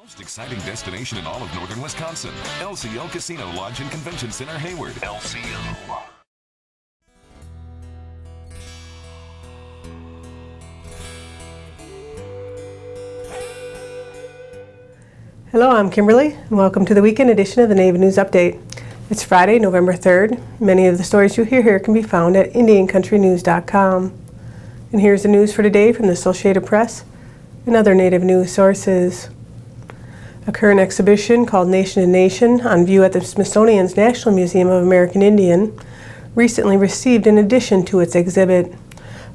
Most exciting destination in all of northern Wisconsin. LCO Casino Lodge and Convention Center, Hayward. LCO. Hello, I'm Kimberly, and welcome to the weekend edition of the Native News Update. It's Friday, November 3rd. Many of the stories you hear here can be found at IndianCountryTV.com. And here's the news for today from the Associated Press and other Native news sources. A current exhibition called Nation to Nation, on view at the Smithsonian's National Museum of American Indian, recently received an addition to its exhibit.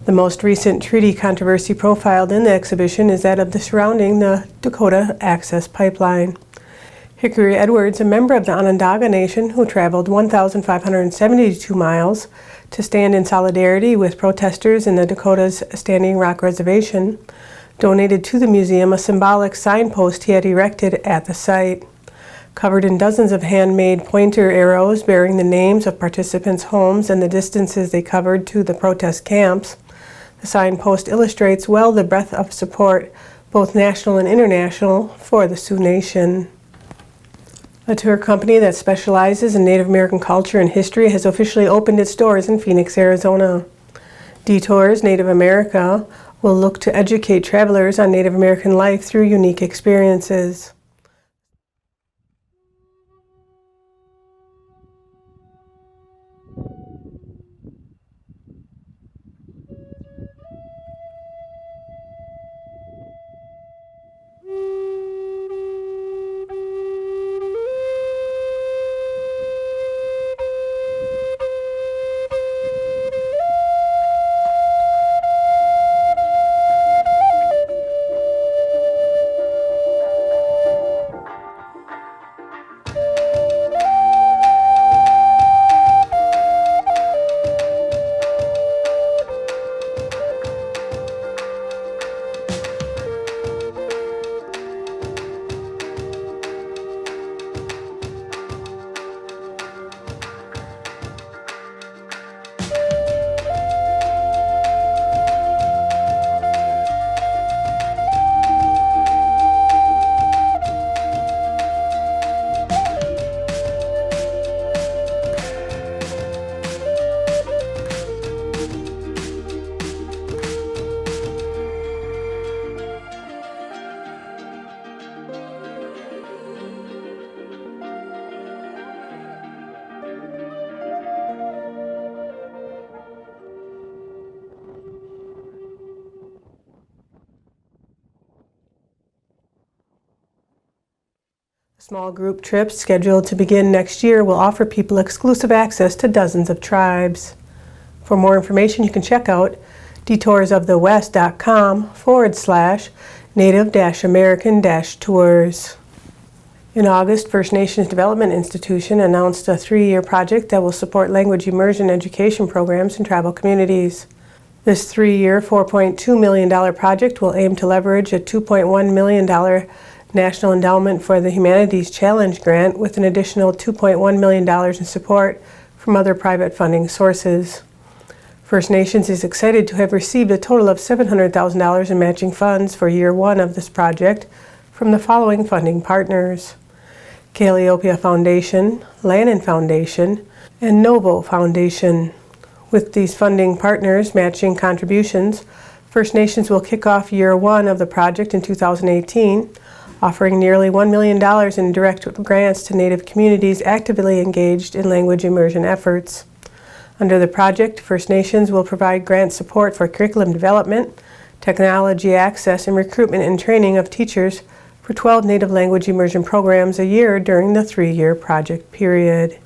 The most recent treaty controversy profiled in the exhibition is that of the surrounding the Dakota Access Pipeline. Hickory Edwards, a member of the Onondaga Nation who traveled 1,572 miles to stand in solidarity with protesters in the Dakota's Standing Rock Reservation, donated to the museum a symbolic signpost he had erected at the site. Covered in dozens of handmade pointer arrows bearing the names of participants' homes and the distances they covered to the protest camps, the signpost illustrates well the breadth of support, both national and international, for the Sioux Nation. A tour company that specializes in Native American culture and history has officially opened its doors in Phoenix, Arizona. Detours Native America will look to educate travelers on Native American life through unique experiences. Small group trips scheduled to begin next year will offer people exclusive access to dozens of tribes. For more information, you can check out detoursofthewest.com/native-american-tours. In August, First Nations Development Institution announced a 3-year project that will support language immersion education programs in tribal communities. This 3-year, $4.2 million project will aim to leverage a $2.1 million National Endowment for the Humanities Challenge grant with an additional $2.1 million in support from other private funding sources. First Nations is excited to have received a total of $700,000 in matching funds for year 1 of this project from the following funding partners: Calliope Foundation, Lannan Foundation, and Novo Foundation. With these funding partners matching contributions, First Nations will kick off year 1 of the project in 2018, offering nearly $1 million in direct grants to Native communities actively engaged in language immersion efforts. Under the project, First Nations will provide grant support for curriculum development, technology access, and recruitment and training of teachers for 12 Native language immersion programs a year during the 3-year project period.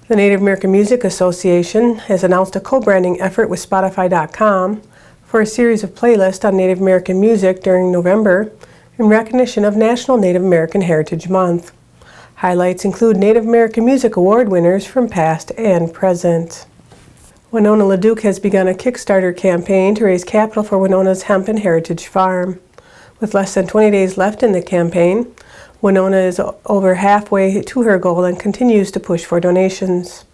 The Native American Music Association has announced a co-branding effort with Spotify.com for a series of playlists on Native American music during November in recognition of National Native American Heritage Month. Highlights include Native American Music Award winners from past and present. Winona LaDuke has begun a Kickstarter campaign to raise capital for Winona's Hemp and Heritage Farm. With less than 20 days left in the campaign, Winona is over halfway to her goal and continues to push for donations.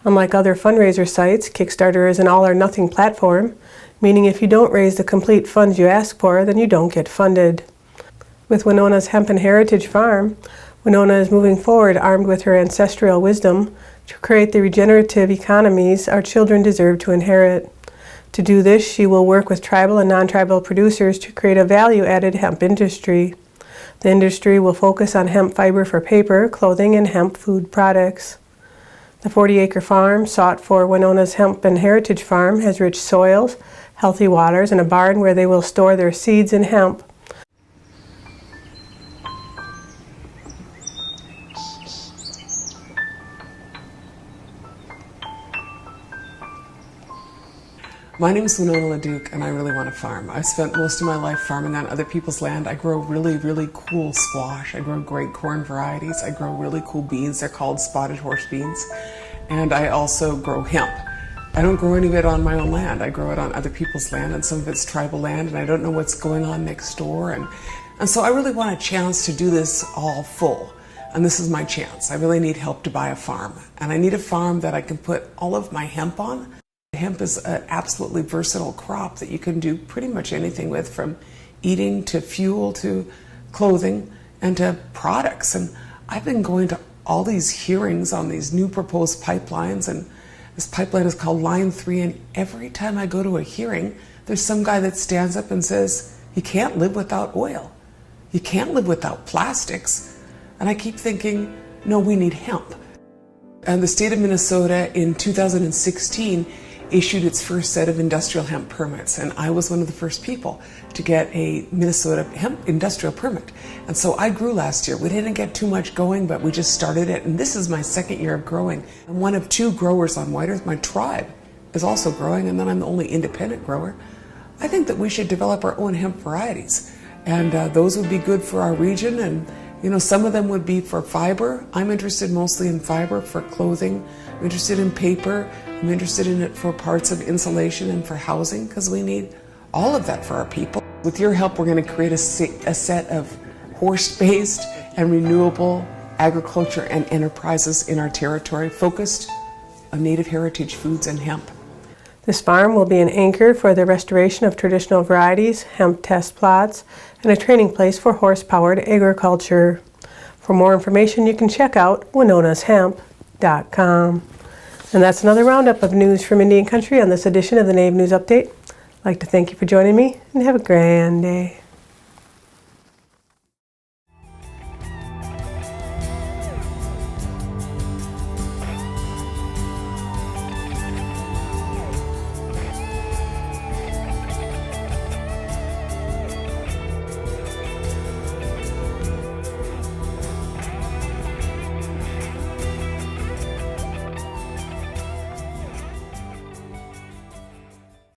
Unlike other fundraiser sites, Kickstarter is an all-or-nothing platform, meaning if you don't raise the complete funds you ask for, then you don't get funded. With Winona's Hemp and Heritage Farm, Winona is moving forward armed with her ancestral wisdom to create the regenerative economies our children deserve to inherit. To do this, she will work with tribal and non-tribal producers to create a value-added hemp industry. The industry will focus on hemp fiber for paper, clothing, and hemp food products. The 40-acre farm, sought for Winona's Hemp and Heritage Farm, has rich soils, healthy waters, and a barn where they will store their seeds and hemp. My name is Winona LaDuke, and I really want to farm. I've spent most of my life farming on other people's land. I grow really, really cool squash. I grow great corn varieties. I grow really cool beans. They're called spotted horse beans. And I also grow hemp. I don't grow any of it on my own land. I grow it on other people's land, and some of it's tribal land, and I don't know what's going on next door. And so I really want a chance to do this all full. And this is my chance. I really need help to buy a farm. And I need a farm that I can put all of my hemp on. Hemp is an absolutely versatile crop that you can do pretty much anything with, from eating to fuel to clothing and to products. And I've been going to all these hearings on these new proposed pipelines, and this pipeline is called Line 3, and every time I go to a hearing, there's some guy that stands up and says, you can't live without oil. You can't live without plastics. And I keep thinking, no, we need hemp. And the state of Minnesota in 2016 issued its first set of industrial hemp permits, and I was one of the first people to get a Minnesota hemp industrial permit. And so I grew last year. We didn't get too much going, but we just started it, and this is my second year of growing. I'm one of 2 growers on White Earth. My tribe is also growing, and then I'm the only independent grower. I think that we should develop our own hemp varieties, and those would be good for our region. And you know, some of them would be for fiber. I'm interested mostly in fiber for clothing. I'm interested in paper. I'm interested in it for parts of insulation and for housing, because we need all of that for our people. With your help, we're going to create a set of horse-based and renewable agriculture and enterprises in our territory focused on native heritage foods and hemp. This farm will be an anchor for the restoration of traditional varieties, hemp test plots, and a training place for horse-powered agriculture. For more information, you can check out winonashemp.com. And that's another roundup of news from Indian Country on this edition of the Native News Update. I'd like to thank you for joining me, and have a grand day.